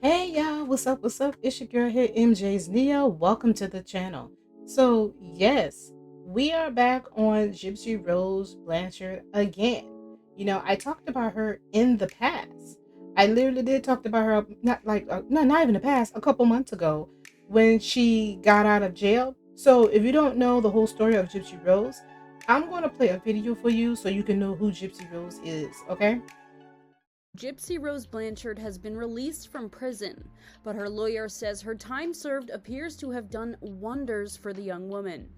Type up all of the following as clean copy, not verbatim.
Hey y'all, what's up? What's up? It's your girl here, MJ's Neo. Welcome to the channel. So, yes, we are back on Gypsy Rose Blanchard again. I talked about her in the past. I literally did talk about her not even the past, a couple months ago when she got out of jail. So, if you don't know the whole story of Gypsy Rose, I'm going to play a video for you so you can know who Gypsy Rose is, okay? Gypsy Rose Blanchard has been released from prison, but her lawyer says her time served appears to have done wonders for the young woman.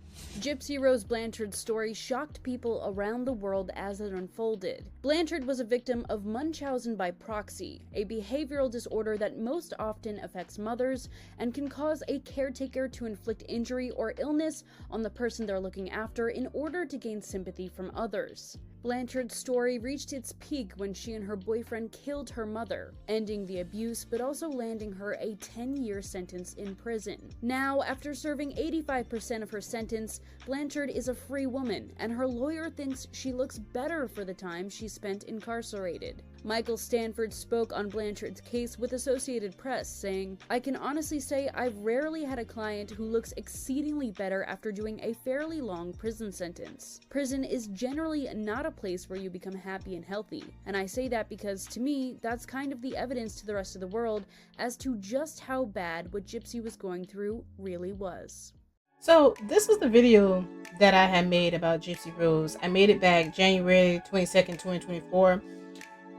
Gypsy Rose Blanchard's story shocked people around the world as it unfolded. Blanchard was a victim of Munchausen by proxy, a behavioral disorder that most often affects mothers and can cause a caretaker to inflict injury or illness on the person they're looking after in order to gain sympathy from others. Blanchard's story reached its peak when she and her boyfriend killed her mother, ending the abuse but also landing her a 10-year sentence in prison. Now, after serving 85% of her sentence, Blanchard is a free woman, and her lawyer thinks she looks better for the time she spent incarcerated. Michael Stanford spoke on Blanchard's case with Associated Press, saying, "I can honestly say I've rarely had a client who looks exceedingly better after doing a fairly long prison sentence. Prison is generally not a place where you become happy and healthy, and I say that because, to me, that's kind of the evidence to the rest of the world as to just how bad what Gypsy was going through really was." So this was the video that I had made about Gypsy Rose. I made it back January 22nd, 2024.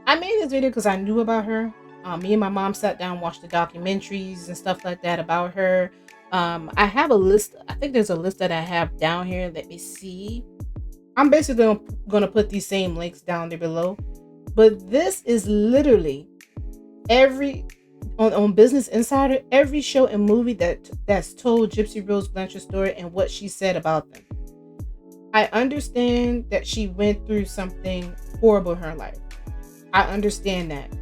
I made this video because I knew about her. Me and my mom sat down, watched the documentaries and stuff like that about her. I have a list. I think there's a list that I have down here. Let me see. I'm basically going to put these same links down there below. But this is literally every on Business Insider, every show and movie that's told Gypsy Rose Blanchard's story and what she said about them. I understand that she went through something horrible in her life. I understand that.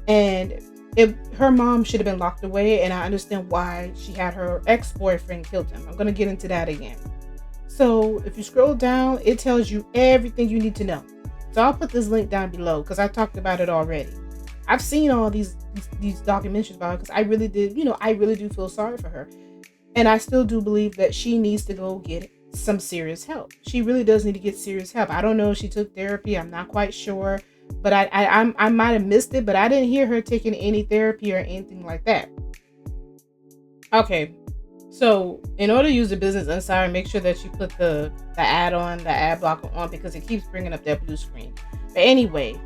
And her mom should have been locked away, and I understand why she had her ex-boyfriend killed him. I'm going to get into that again. So if you scroll down, it tells you everything you need to know. So I'll put this link down below because I talked about it already. I've seen all these documentaries about her because I really did, I really do feel sorry for her. And I still do believe that she needs to go get some serious help. She really does need to get serious help. I don't know if she took therapy. I'm not quite sure. But I might have missed it, but I didn't hear her taking any therapy or anything like that. Okay, so in order to use the Business Insider, make sure that you put the ad blocker on because it keeps bringing up that blue screen. But anyway,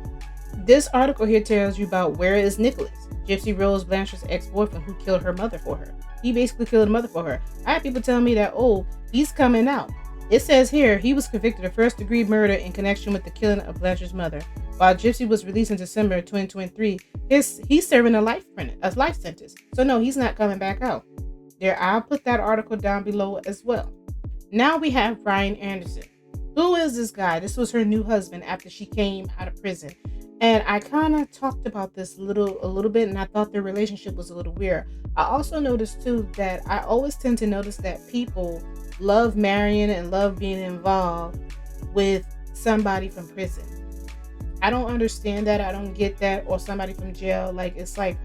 this article here tells you about where is Nicholas, Gypsy Rose Blanchard's ex-boyfriend who killed her mother for her. He basically killed her mother for her. I had people telling me that, he's coming out. It says here, he was convicted of first-degree murder in connection with the killing of Blanchard's mother. While Gypsy was released in December 2023, he's serving a life sentence. So no, he's not coming back out. There, I'll put that article down below as well. Now we have Ryan Anderson. Who is this guy? This was her new husband after she came out of prison. And I kind of talked about this a little bit, and I thought their relationship was a little weird. I also noticed too that I always tend to notice that people love marrying and love being involved with somebody from prison. I don't understand that. I don't get that. Or somebody from jail. Like, it's like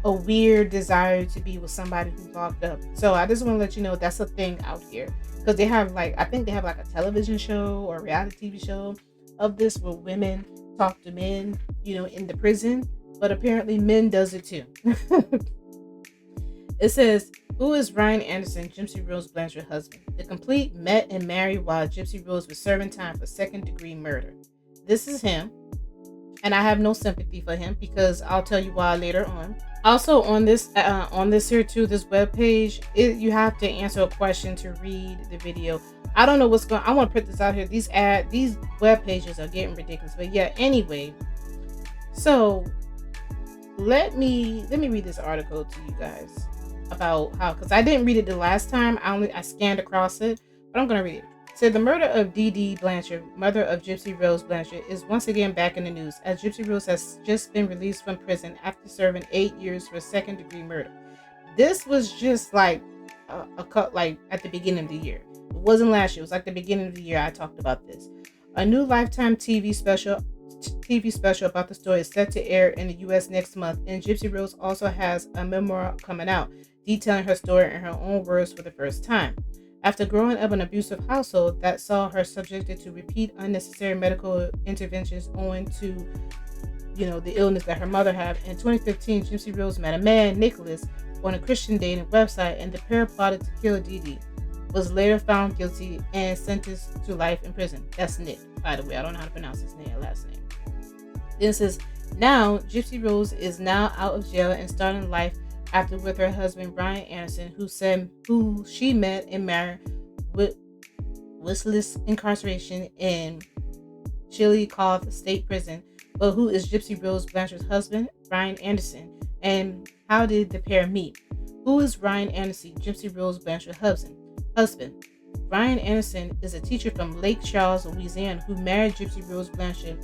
a weird desire to be with somebody who's locked up. So I just want to let you know that's a thing out here. Because they have I think they have like a television show or a reality TV show of this where women talk to men, in the prison. But apparently men does it too. It says, who is Ryan Anderson, Gypsy Rose Blanchard's husband? The complete met and married while Gypsy Rose was serving time for second-degree murder. This is him. And I have no sympathy for him because I'll tell you why later on. Also on this here too, this webpage, you have to answer a question to read the video. I don't know what's going on. I want to put this out here. These web pages are getting ridiculous. But yeah, anyway. So let me read this article to you guys about how, because I didn't read it the last time. I scanned across it, but I'm gonna read it. So the murder of D.D. Blanchard, mother of Gypsy Rose Blanchard, is once again back in the news as Gypsy Rose has just been released from prison after serving 8 years for second-degree murder. This was just like at the beginning of the year. It wasn't last year. It was like the beginning of the year I talked about this. A new Lifetime TV special about the story is set to air in the U.S. next month, and Gypsy Rose also has a memoir coming out detailing her story in her own words for the first time. After growing up in an abusive household that saw her subjected to repeat unnecessary medical interventions owing to, the illness that her mother had, in 2015, Gypsy Rose met a man, Nicholas, on a Christian dating website, and the pair plotted to kill Dee Dee. Was later found guilty and sentenced to life in prison. That's Nick, by the way. I don't know how to pronounce his last name. Then it says, now Gypsy Rose is now out of jail and starting life after with her husband Brian Anderson, who she met and married with wishless incarceration in Chillicothe State Prison. But who is Gypsy Rose Blanchard's husband, Brian Anderson, and how did the pair meet? Who is Brian Anderson, Gypsy Rose Blanchard's husband? Brian Anderson is a teacher from Lake Charles, Louisiana, who married Gypsy Rose Blanchard,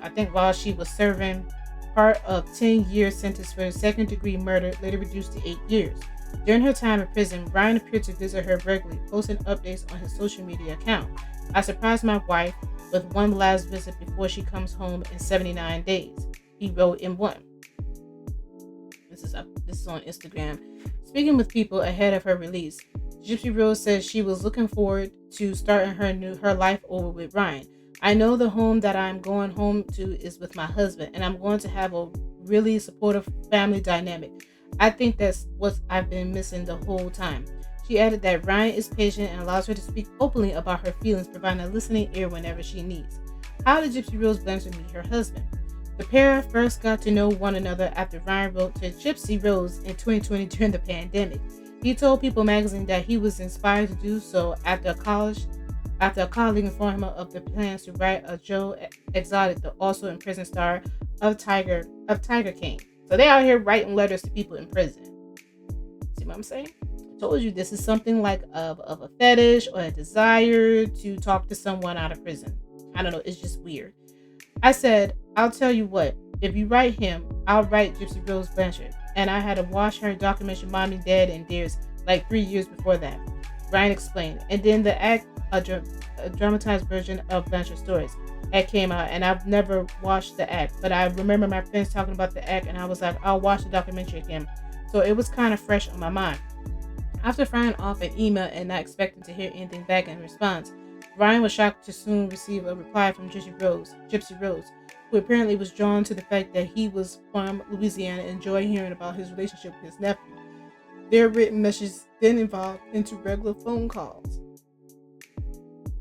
I think, while she was serving part of 10-year sentence for second-degree murder, later reduced to 8 years. During her time in prison, Brian appeared to visit her regularly, posting updates on his social media account. I surprised my wife with one last visit before she comes home in 79 days, he wrote in one. This is on Instagram. Speaking with people ahead of her release, Gypsy Rose says she was looking forward to starting her life over with Ryan. I know the home that I'm going home to is with my husband, and I'm going to have a really supportive family dynamic. I think that's what I've been missing the whole time. She added that Ryan is patient and allows her to speak openly about her feelings, providing a listening ear whenever she needs. How did Gypsy Rose Blanchard meet her husband? The pair first got to know one another after Ryan wrote to Gypsy Rose in 2020 during the pandemic. He told People magazine that he was inspired to do so after a colleague informed him of the plans to write a Joe Exotic, the also in prison star of Tiger King. So they out here writing letters to people in prison. See what I'm saying? I told you this is something like of a fetish or a desire to talk to someone out of prison. I don't know. It's just weird. I said, I'll tell you what. If you write him, I'll write Gypsy Rose Blanchard. And I had to watch her documentary Mommy, Dad, and Dears like 3 years before that. Ryan explained. And then the act, a dramatized version of Blanchard's stories, that came out. And I've never watched the act, but I remember my friends talking about the act, and I was like, I'll watch the documentary again. So it was kind of fresh on my mind. After firing off an email and not expecting to hear anything back in response, Ryan was shocked to soon receive a reply from Gypsy Rose, who apparently was drawn to the fact that he was from Louisiana and enjoyed hearing about his relationship with his nephew. Their written messages then evolved into regular phone calls.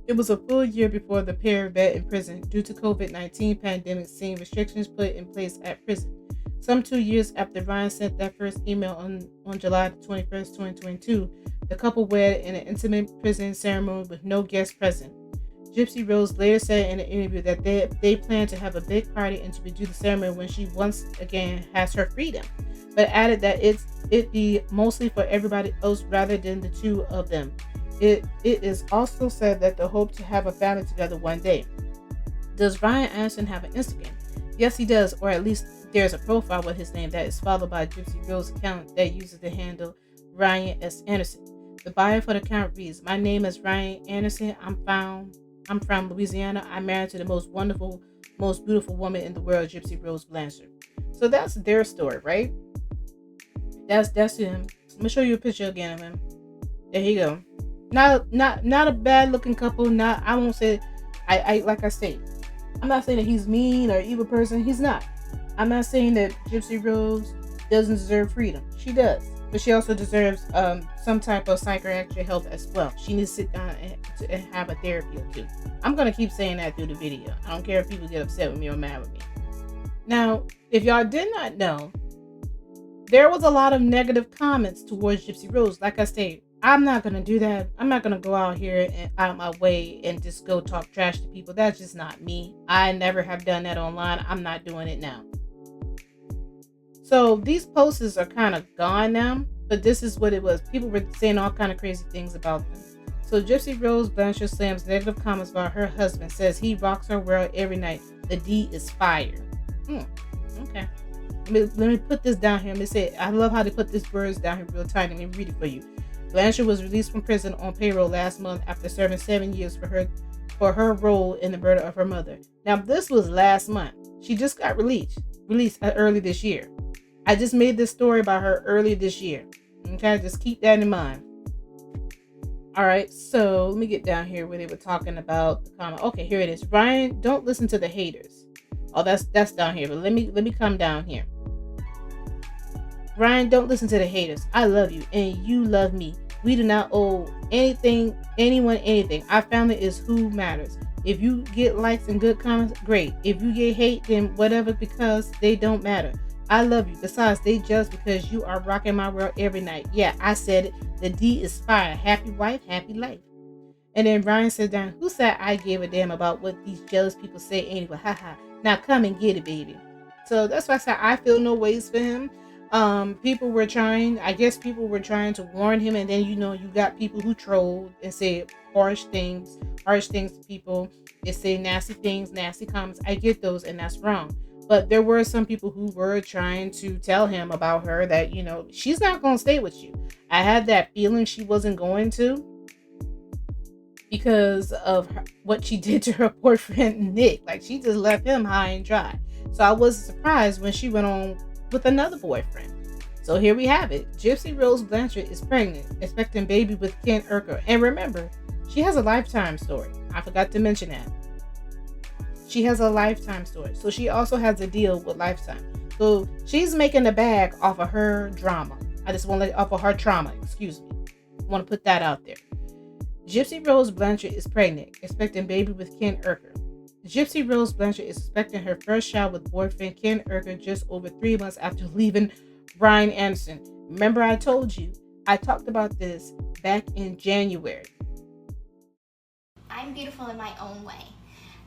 It was a full year before the pair met in prison due to COVID-19 pandemic, seeing restrictions put in place at prison. Some 2 years after Ryan sent that first email on July 21st, 2022, the couple wed in an intimate prison ceremony with no guests present. Gypsy Rose later said in an interview that they plan to have a big party and to redo the ceremony when she once again has her freedom, but added that it be mostly for everybody else rather than the two of them. It is also said that they hope to have a family together one day. Does Ryan Anderson have an Instagram? Yes, he does, or at least there's a profile with his name that is followed by Gypsy Rose account that uses the handle Ryan S. Anderson. The bio for the account reads, "My name is Ryan Anderson. I'm from Louisiana. I'm married to the most wonderful, most beautiful woman in the world, Gypsy Rose Blanchard." So that's their story, right? That's him. Let me show you a picture again of him. There you go. Not a bad looking couple. I won't say. I like I say, I'm not saying that he's mean or evil person. He's not. I'm not saying that Gypsy Rose doesn't deserve freedom. She does. But she also deserves some type of psychiatric help as well. She needs to sit down and have a therapy or two. I'm going to keep saying that through the video. I don't care if people get upset with me or mad with me. Now, if y'all did not know, there was a lot of negative comments towards Gypsy Rose. Like I said, I'm not going to do that. I'm not going to go out here and out of my way and just go talk trash to people. That's just not me. I never have done that online. I'm not doing it now. So these posts are kind of gone now, but this is what it was. People were saying all kind of crazy things about them. So Gypsy Rose Blanchard slams negative comments about her husband, says he rocks her world every night. The D is fire. Okay. Let me put this down here. Let me say, I love how they put these words down here real tiny. Let me read it for you. Blanchard was released from prison on payroll last month after serving 7 years for for her role in the murder of her mother. Now, this was last month. She just got released early this year. I just made this story about her early this year. Okay, just keep that in mind. All right, so let me get down here where they were talking about the comment. Okay, here it is. Ryan, don't listen to the haters. Oh, that's down here, but let me come down here. Ryan, don't listen to the haters. I love you and you love me. We do not owe anyone anything. Our family is who matters. If you get likes and good comments, great. If you get hate, then whatever, because they don't matter. I love you. Besides, they judge because you are rocking my world every night. Yeah, I said it. The D is fire. Happy wife, happy life. And then Ryan said down, who said I gave a damn about what these jealous people say anyway? Haha. Now come and get it, baby. So that's why I said I feel no ways for him. People were trying to warn him, and then you got people who trolled and say harsh things to people. They say nasty things, nasty comments. I get those, and that's wrong. But there were some people who were trying to tell him about her that, she's not going to stay with you. I had that feeling she wasn't going to, because of what she did to her boyfriend, Nick. Like, she just left him high and dry. So I wasn't surprised when she went on with another boyfriend. So here we have it. Gypsy Rose Blanchard is pregnant, expecting baby with Ken Urker. And remember, she has a Lifetime story. I forgot to mention that. She has a Lifetime story. So she also has a deal with Lifetime. So she's making a bag off of her drama. Off of her trauma, excuse me. I want to put that out there. Gypsy Rose Blanchard is pregnant, expecting baby with Ken Urker. Gypsy Rose Blanchard is expecting her first child with boyfriend Ken Urker just over 3 months after leaving Brian Anderson. Remember I told you, I talked about this back in January. I'm beautiful in my own way.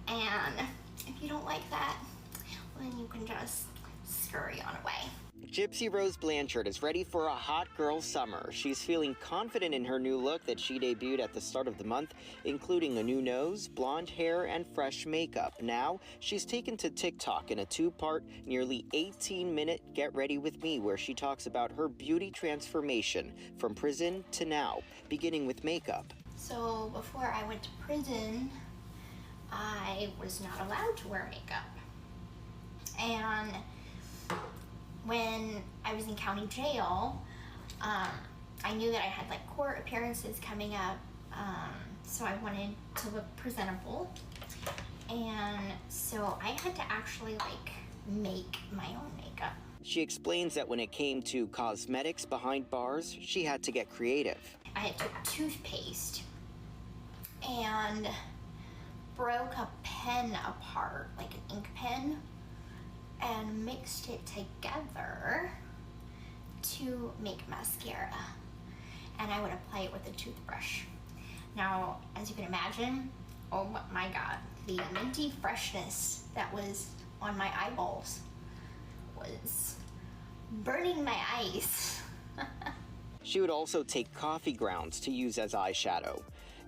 And if you don't like that, well, then you can just scurry on away. Gypsy Rose Blanchard is ready for a hot girl summer. She's feeling confident in her new look that she debuted at the start of the month, including a new nose, blonde hair, and fresh makeup. Now, she's taken to TikTok in a 2-part, nearly 18-minute Get Ready With Me, where she talks about her beauty transformation from prison to now, beginning with makeup. So before I went to prison, I was not allowed to wear makeup. And when I was in county jail, I knew that I had court appearances coming up, so I wanted to look presentable. And so I had to actually make my own makeup. She explains that when it came to cosmetics behind bars, she had to get creative. I took toothpaste and broke a pen apart, like an ink pen, and mixed it together to make mascara. And I would apply it with a toothbrush. Now, as you can imagine, oh my God, the minty freshness that was on my eyeballs was burning my eyes. She would also take coffee grounds to use as eyeshadow.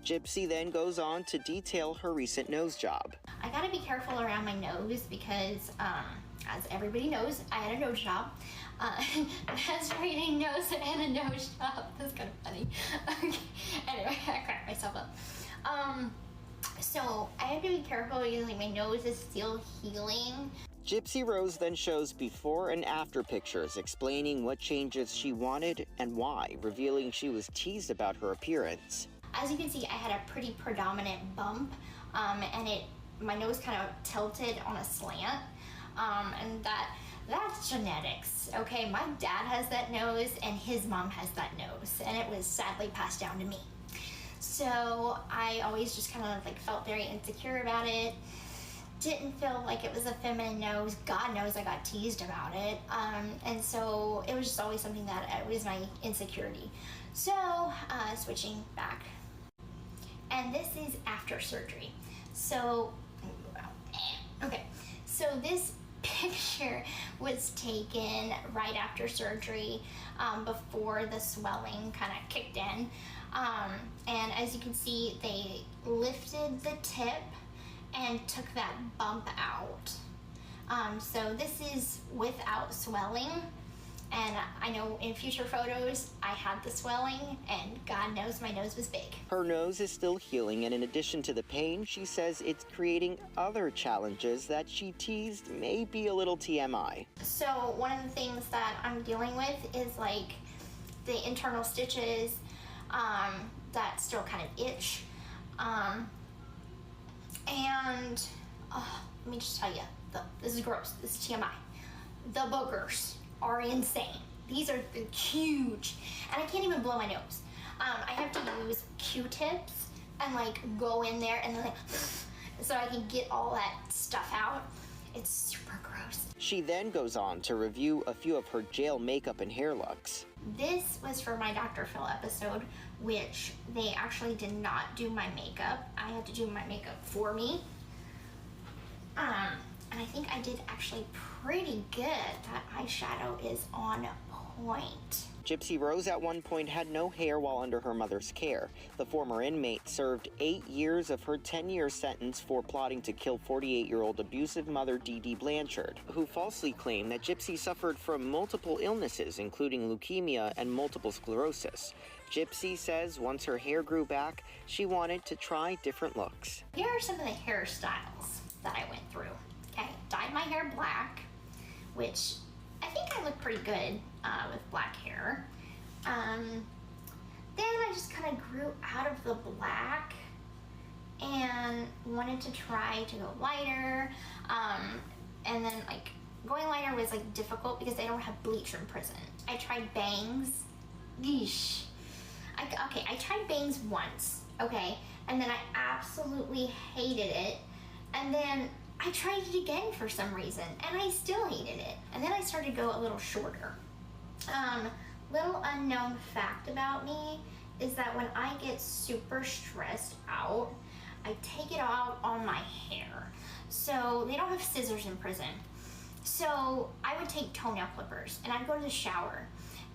Gypsy then goes on to detail her recent nose job. I gotta be careful around my nose because, as everybody knows, I had a nose job. That's right, I know, so I had a nose job. That's kind of funny. Okay. Anyway, I cracked myself up. So I have to be careful because my nose is still healing. Gypsy Rose then shows before and after pictures explaining what changes she wanted and why, revealing she was teased about her appearance. As you can see, I had a pretty predominant bump, and my nose kind of tilted on a slant, and that's genetics, okay? My dad has that nose, and his mom has that nose, and it was sadly passed down to me. So I always just kind of felt very insecure about it. Didn't feel like it was a feminine nose. God knows I got teased about it, and so it was just always something that was my insecurity. So switching back. And this is after surgery. So, okay, so this picture was taken right after surgery, before the swelling kind of kicked in. And as you can see, they lifted the tip and took that bump out. So this is without swelling. And I know in future photos I had the swelling, and God knows my nose was big. Her nose is still healing, and in addition to the pain, she says it's creating other challenges that she teased may be a little TMI. So one of the things that I'm dealing with is like the internal stitches that still kind of itch. And let me just tell you, this is gross, this is TMI. The boogers are insane. These are huge, and I can't even blow my nose. I have to use Q-tips and like go in there and like so I can get all that stuff out. It's super gross. She then goes on to review a few of her jail makeup and hair looks. This was for my Dr. Phil episode, which they actually did not do my makeup. I had to do my makeup for me. And I think I did actually pretty good. That eyeshadow is on point. Gypsy Rose at one point had no hair while under her mother's care. The former inmate served 8 years of her 10-year sentence for plotting to kill 48-year-old abusive mother Dee Dee Blanchard, who falsely claimed that Gypsy suffered from multiple illnesses, including leukemia and multiple sclerosis. Gypsy says once her hair grew back, she wanted to try different looks. Here are some of the hairstyles that I went through. Okay, dyed my hair black, which I think I look pretty good with black hair. Then I just kind of grew out of the black and wanted to try to go lighter. And then like going lighter was like difficult because they don't have bleach in prison. I tried bangs. Yeesh. I tried bangs once, okay? And then I absolutely hated it. And then I tried it again for some reason, and I still hated it. And then I started to go a little shorter. Little unknown fact about me is that when I get super stressed out, I take it out on my hair. So they don't have scissors in prison. So I would take toenail clippers, and I'd go to the shower.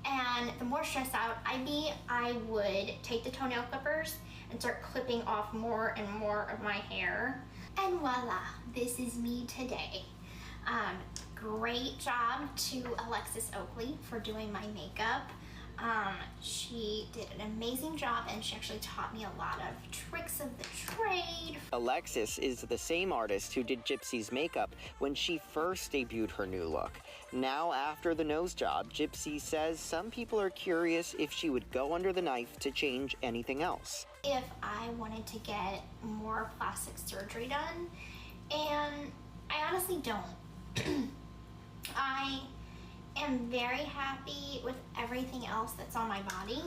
And the more stressed out I'd be, I would take the toenail clippers and start clipping off more and more of my hair. And voila, this is me today. Great job to Alexis Oakley for doing my makeup. She did an amazing job, and she actually taught me a lot of tricks of the trade. Alexis is the same artist who did Gypsy's makeup when she first debuted her new look. Now, after the nose job, Gypsy says some people are curious if she would go under the knife to change anything else. If I wanted to get more plastic surgery done, and I honestly don't. I am very happy with everything else that's on my body.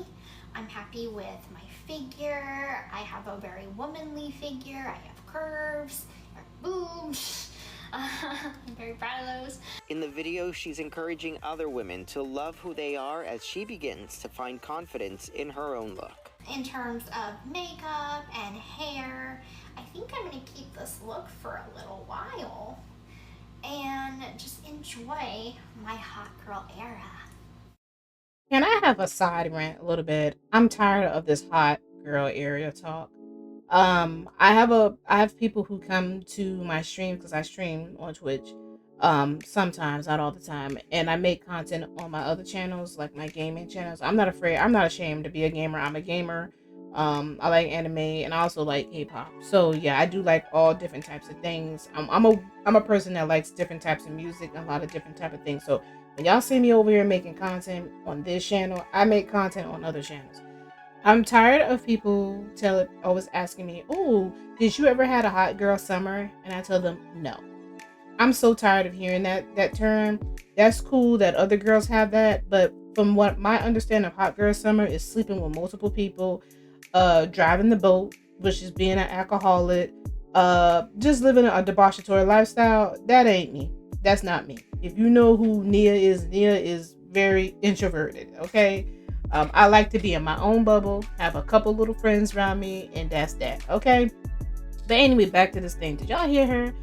I'm happy with my figure. I have a very womanly figure. I have curves, I have boobs. I'm very proud of those. In the video, she's encouraging other women to love who they are as she begins to find confidence in her own look. In terms of makeup and hair, I think I'm going to keep this look for a little while and just enjoy my hot girl era. Can I have a side rant a little bit? I'm tired of this hot girl area talk. I have people who come to my stream because I stream on Twitch. Sometimes, not all the time, and I make content on my other channels, like my gaming channels. I'm not ashamed to be a gamer. I'm a gamer. I like anime, and I also like K-pop. So yeah, I do like all different types of things. I'm a person that likes different types of music and a lot of different type of things. So when y'all see me over here making content on this channel, I make content on other channels. I'm tired of people always asking me, "Oh, did you ever had a hot girl summer?" And I tell them no. I'm so tired of hearing that term. That's cool that other girls have that, but from what my understanding of hot girl summer is sleeping with multiple people, driving the boat, which is being an alcoholic, just living a debauchatory lifestyle. That ain't me. That's not me. If you know who Nia is very introverted, okay? I like to be in my own bubble, have a couple little friends around me, and that's that, okay? But anyway, back to this thing. Did y'all hear her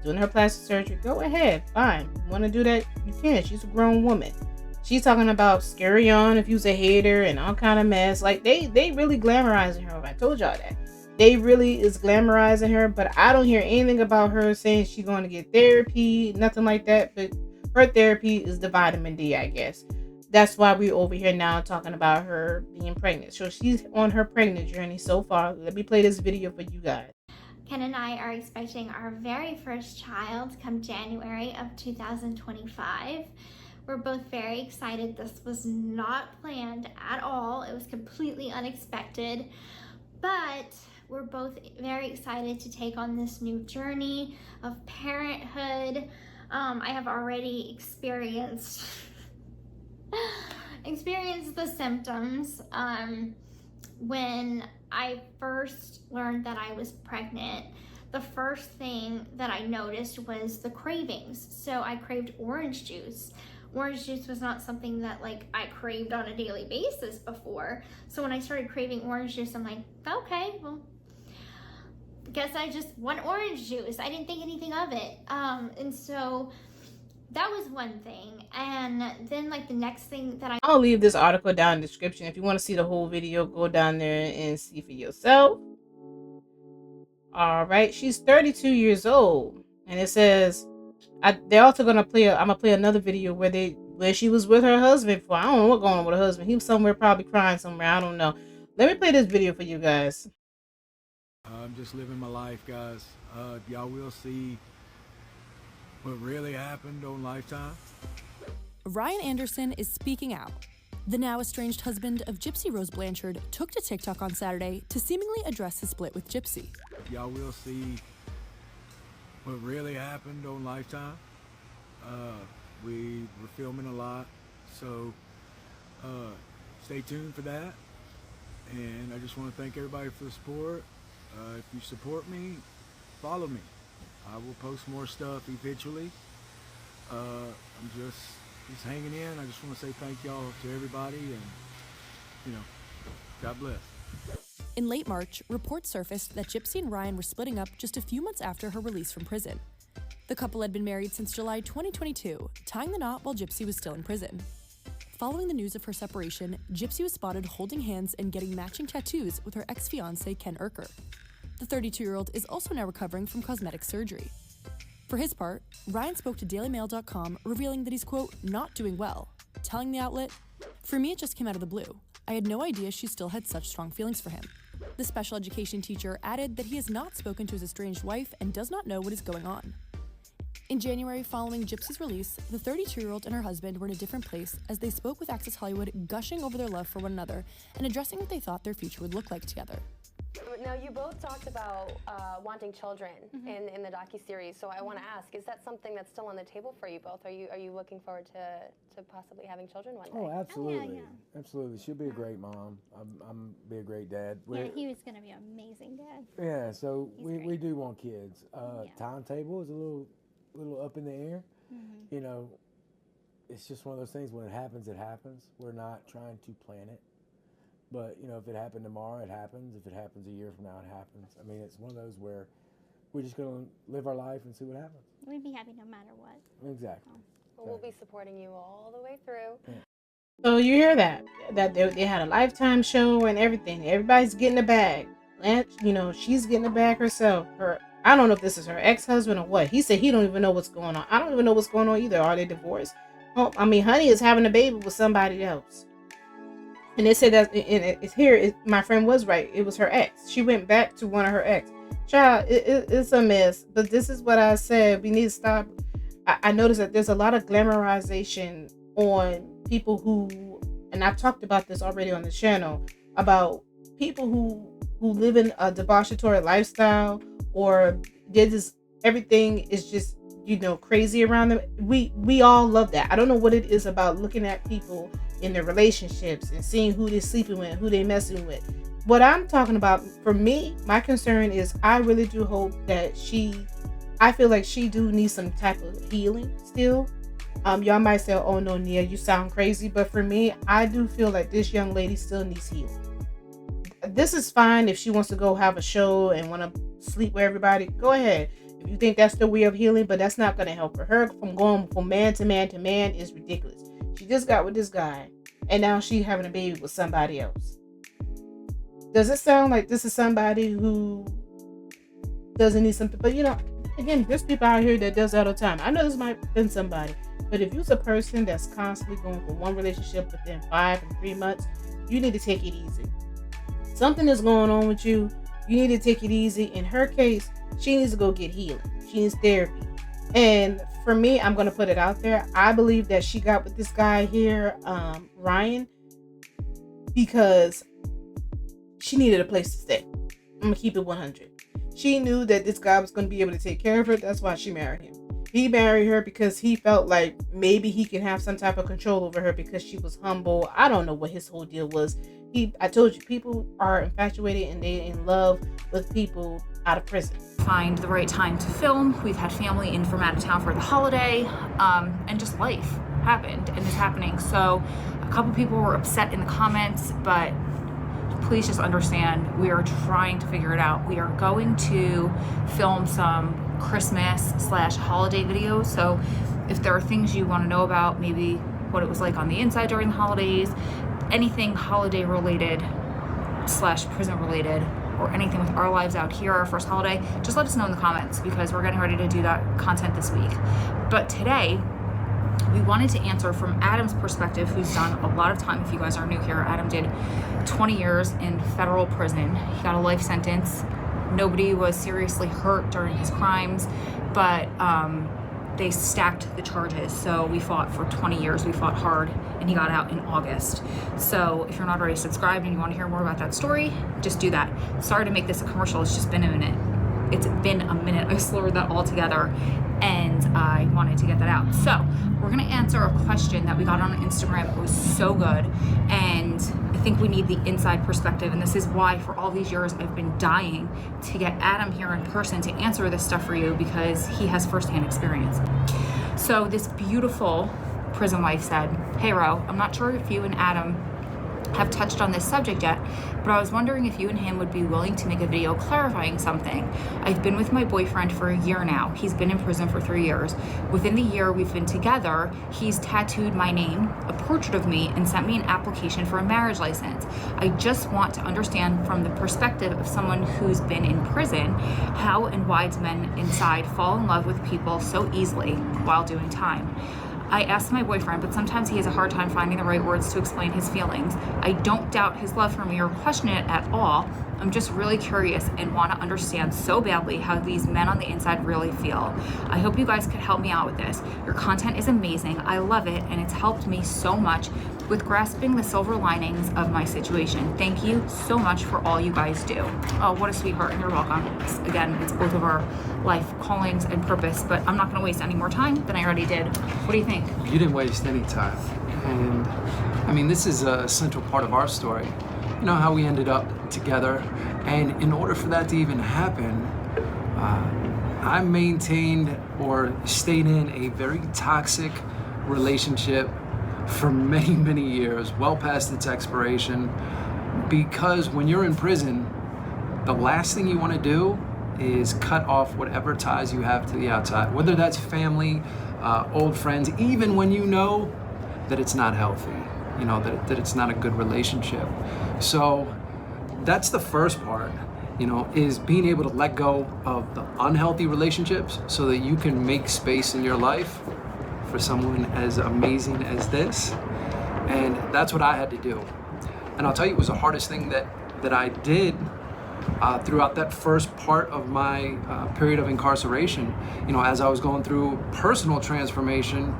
doing her plastic surgery? Go ahead, fine. You want to do that? You can. She's a grown woman. She's talking about scary on if you's a hater and all kind of mess. Like they really glamorizing her. I told y'all that. They really is glamorizing her, but I don't hear anything about her saying she's going to get therapy, nothing like that. But her therapy is the vitamin D, I guess. that's why we're over here now talking about her being pregnant. So she's on her pregnant journey so far. Let me play this video for you guys. Ken and I are expecting our very first child come January of 2025. We're both very excited. This was not planned at all. It was completely unexpected, but we're both very excited to take on this new journey of parenthood. I have already experienced the symptoms. When I first learned that I was pregnant, the first thing that I noticed was the cravings. So I craved orange juice. Orange juice was not something that like I craved on a daily basis before. So when I started craving orange juice, I'm like, okay, well, guess I just want orange juice. I didn't think anything of it. And so that was one thing. And then like the next thing that I'll leave this article down in the description. If you want to see the whole video, go down there and see for yourself. All right, she's 32 years old, and it says they're also gonna play. I'm gonna play another video where she was with her husband for. I don't know what's going on with her husband. He was somewhere, probably crying somewhere. I don't know. Let me play this video for you guys. I'm just living my life, guys. Y'all will see what really happened on Lifetime. Ryan Anderson is speaking out. The now estranged husband of Gypsy Rose Blanchard took to TikTok on Saturday to seemingly address his split with Gypsy. Y'all will see what really happened on Lifetime. We were filming a lot, so stay tuned for that. And I just want to thank everybody for the support. If you support me, follow me. I will post more stuff eventually. I'm just hanging in. I just want to say thank y'all to everybody, and God bless. In late March, reports surfaced that Gypsy and Ryan were splitting up just a few months after her release from prison. The couple had been married since July 2022, tying the knot while Gypsy was still in prison. Following the news of her separation, Gypsy was spotted holding hands and getting matching tattoos with her ex-fiancé Ken Urker. The 32-year-old is also now recovering from cosmetic surgery. For his part, Ryan spoke to DailyMail.com, revealing that he's, quote, not doing well, telling the outlet, "For me, it just came out of the blue. I had no idea she still had such strong feelings for him." The special education teacher added that he has not spoken to his estranged wife and does not know what is going on. In January, following Gypsy's release, the 32-year-old and her husband were in a different place as they spoke with Access Hollywood, gushing over their love for one another and addressing what they thought their future would look like together. Now, you both talked about wanting children in the docuseries, so I want to ask, is that something that's still on the table for you both? Are you looking forward to possibly having children one day? Oh, absolutely. yeah. Absolutely. She'll be a great mom. I'm be a great dad. Yeah, he was going to be an amazing dad. Yeah, so He's we do want kids. Yeah. Timetable is a little up in the air. You know, it's just one of those things. When it happens, it happens. We're not trying to plan it. But, you know, if it happened tomorrow, it happens. If it happens a year from now, it happens. I mean, it's one of those where we're just going to live our life and see what happens. We'd be happy no matter what. Exactly. Well, we'll be supporting you all the way through. Yeah. So you hear that they had a Lifetime show and everything. Everybody's getting a bag. Blanche, she's getting a bag herself. I don't know if this is her ex-husband or what. He said he don't even know what's going on. I don't even know what's going on either. Are they divorced? Oh, I mean, Honey is having a baby with somebody else. And they said that it's here. My friend was right. It was her ex. She went back to one of her ex. Child, it's a mess. But this is what I said. We need to stop. I noticed that there's a lot of glamorization on people who, and I've talked about this already on the channel, about people who live in a debauchatory lifestyle, or everything is just, crazy around them. We all love that. I don't know what it is about looking at people in their relationships and seeing who they're sleeping with, who they're messing with. What I'm talking about, for me, my concern is I really do hope that I feel like she do need some type of healing still. Y'all might say, oh no, Nia, you sound crazy. But for me, I do feel like this young lady still needs healing. This is fine if she wants to go have a show and want to sleep with everybody. Go ahead. If you think that's the way of healing, but that's not going to help her. Her from going from man to man to man is ridiculous. She just got with this guy, and now she's having a baby with somebody else. Does it sound like this is somebody who doesn't need something? But again, there's people out here that does that all the time. I know this might have been somebody. But if you're a person that's constantly going for one relationship within 5 and 3 months, you need to take it easy. Something is going on with you. You need to take it easy. In her case, she needs to go get healing. She needs therapy. And for me, I'm going to put it out there. I believe that she got with this guy here, Ryan, because she needed a place to stay. I'm going to keep it 100. She knew that this guy was going to be able to take care of her. That's why she married him. He married her because he felt like maybe he can have some type of control over her because she was humble. I don't know what his whole deal was. I told you, people are infatuated and they're in love with people out of prison. Find the right time to film. We've had family in from out of town for the holiday, and just life happened and is happening. So a couple people were upset in the comments, but please just understand, we are trying to figure it out. We are going to film some Christmas/holiday videos. So if there are things you want to know about, maybe what it was like on the inside during the holidays, anything holiday related / prison related, or anything with our lives out here, our first holiday, just let us know in the comments, because we're getting ready to do that content this week. But today, we wanted to answer from Adam's perspective, who's done a lot of time. If you guys are new here, Adam did 20 years in federal prison. He got a life sentence. Nobody was seriously hurt during his crimes, but they stacked the charges. So we fought for 20 years. We fought hard, and he got out in August. So if you're not already subscribed and you want to hear more about that story, just do that. Sorry to make this a commercial. It's just been a minute. It's been a minute. I slurred that all together, and I wanted to get that out. So we're going to answer a question that we got on Instagram. It was so good, and I think we need the inside perspective, and this is why for all these years I've been dying to get Adam here in person to answer this stuff for you, because he has firsthand experience. So this beautiful prison wife said, "Hey Ro, I'm not sure if you and Adam have touched on this subject yet, but I was wondering if you and him would be willing to make a video clarifying something. I've been with my boyfriend for a year now. He's been in prison for 3 years. Within the year we've been together, he's tattooed my name, a portrait of me, and sent me an application for a marriage license. I just want to understand from the perspective of someone who's been in prison, how and why do men inside fall in love with people so easily while doing time? I asked my boyfriend, but sometimes he has a hard time finding the right words to explain his feelings. I don't doubt his love for me or question it at all. I'm just really curious and want to understand so badly how these men on the inside really feel. I hope you guys could help me out with this. Your content is amazing. I love it, and it's helped me so much with grasping the silver linings of my situation. Thank you so much for all you guys do." Oh, what a sweetheart. You're welcome. Again, it's both of our life callings and purpose, but I'm not going to waste any more time than I already did. What do you think? You didn't waste any time. And I mean, this is a central part of our story. You know how we ended up together, and in order for that to even happen, I maintained or stayed in a very toxic relationship for many, many years, well past its expiration, because when you're in prison, the last thing you want to do is cut off whatever ties you have to the outside, whether that's family, old friends, even when you know that it's not healthy, you know, that it's not a good relationship. So that's the first part, you know, is being able to let go of the unhealthy relationships so that you can make space in your life for someone as amazing as this. And that's what I had to do. And I'll tell you, it was the hardest thing that I did throughout that first part of my period of incarceration. You know, as I was going through personal transformation,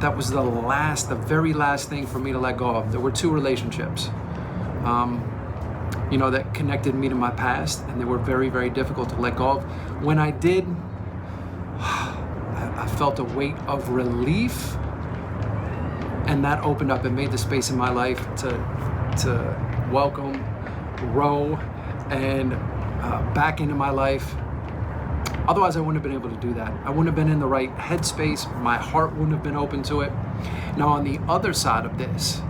that was the very last thing for me to let go of. There were 2 relationships, you know, that connected me to my past, and they were very, very difficult to let go of. When I did, I felt a weight of relief, and that opened up and made the space in my life to welcome Ro and back into my life. Otherwise, I wouldn't have been able to do that. I wouldn't have been in the right headspace. My heart wouldn't have been open to it. Now, on the other side of this,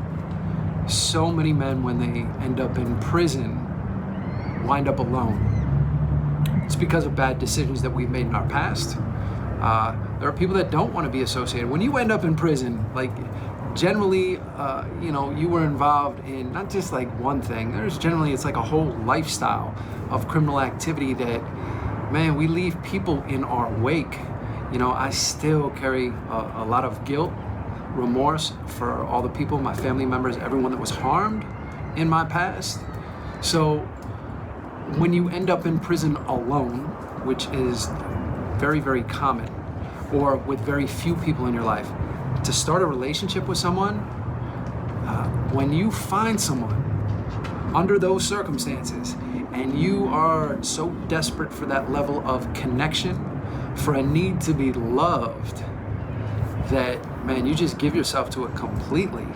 so many men, when they end up in prison, wind up alone. It's because of bad decisions that we've made in our past. There are people that don't want to be associated. When you end up in prison, like, generally, you know, you were involved in not just like one thing. It's like a whole lifestyle of criminal activity that, man, we leave people in our wake. you know, I still carry a lot of guilt, remorse for all the people, my family members, everyone that was harmed in my past. So when you end up in prison alone, which is very, very common, or with very few people in your life, to start a relationship with someone, when you find someone under those circumstances and you are so desperate for that level of connection, for a need to be loved, that, man, you just give yourself to it completely.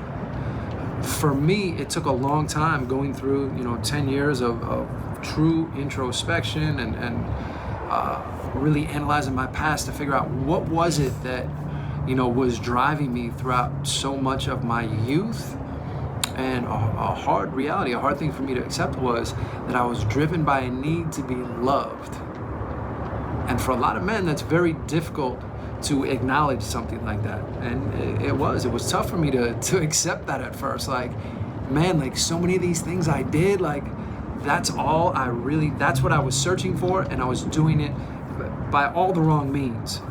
For me, it took a long time going through, 10 years of true introspection and really analyzing my past to figure out what was it that, was driving me throughout so much of my youth. And a hard reality, a hard thing for me to accept was that I was driven by a need to be loved. And for a lot of men, that's very difficult to acknowledge something like that. And it was tough for me to accept that at first. Like, man, like so many of these things I did, like that's what I was searching for, and I was doing it by all the wrong means.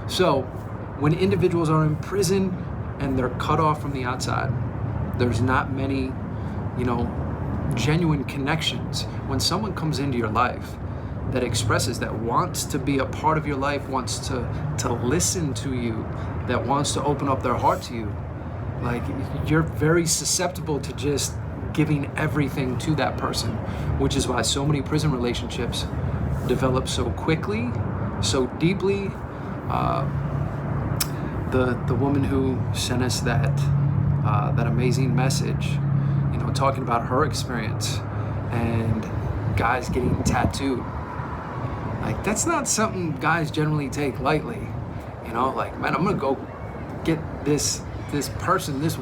So when individuals are in prison and they're cut off from the outside, there's not many, genuine connections. When someone comes into your life that expresses, that wants to be a part of your life, wants to listen to you, that wants to open up their heart to you, like you're very susceptible to just giving everything to that person, which is why so many prison relationships develop so quickly, so deeply. The woman who sent us that amazing message, talking about her experience and guys getting tattooed. Like, that's not something guys generally take lightly. Like, man, I'm gonna go get this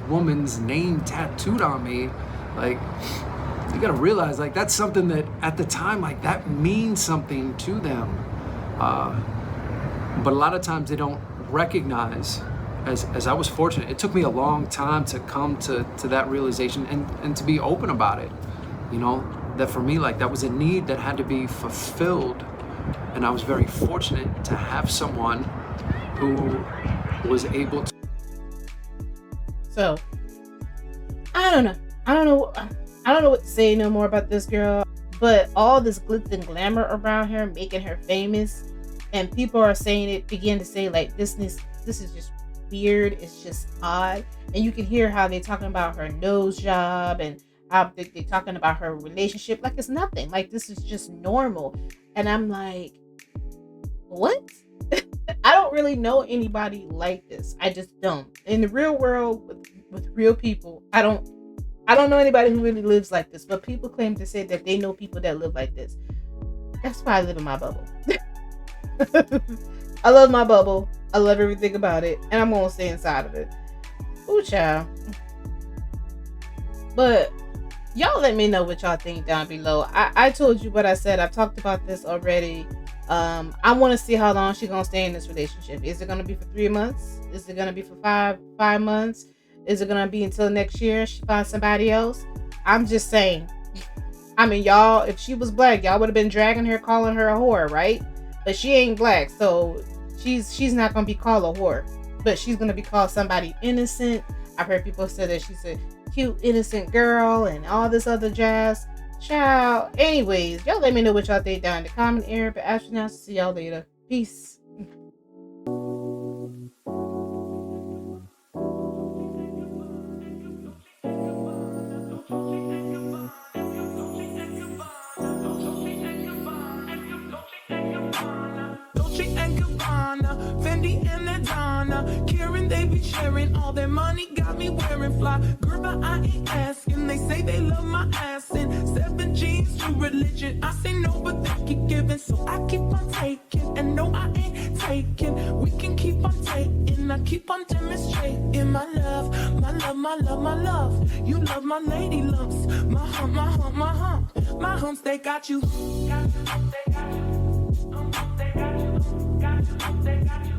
woman's name tattooed on me. Like, you gotta realize, like, that's something that at the time, like, that means something to them. But a lot of times they don't recognize, as I was fortunate, it took me a long time to come to that realization and to be open about it. That for me, like, that was a need that had to be fulfilled. And I was very fortunate to have someone who was able to. So, I don't know what to say no more about this girl, but all this glitz and glamour around her, making her famous, and people are begin to say, like, this is just weird, it's just odd. And you can hear how they're talking about her nose job and how they're talking about her relationship like it's nothing, like this is just normal. And I'm like, what? I don't really know anybody like this. I just don't. In the real world with real people, I don't know anybody who really lives like this, but people claim to say that they know people that live like this. That's why I live in my bubble. I love my bubble. I love everything about it, and I'm gonna stay inside of it. Ooh, child. But y'all let me know what y'all think down below. I told you what I said. I've talked about this already. I want to see how long she's gonna stay in this relationship. Is it gonna be for 3 months? Is it gonna be for five months? Is it gonna be until next year she finds somebody else? I'm just saying. I mean, y'all, if she was black, y'all would have been dragging her, calling her a whore, right? But she ain't black, so she's not gonna be called a whore. But she's gonna be called somebody innocent. I've heard people say that she's a cute, innocent girl and all this other jazz. Ciao. Anyways, y'all let me know what y'all think down in the comment area. But as for now, see y'all later. Peace. Sharing all their money got me wearing fly. Girl, but I ain't asking. They say they love my ass and 7 G's to religion. I say no, but they keep giving, so I keep on taking. And no, I ain't taking. We can keep on taking. I keep on demonstrating my love, my love, my love, my love. You love my lady lumps, my hump, my hump, my hump. My humps, they got you. Got you, they got you. They got you, got you, they got you.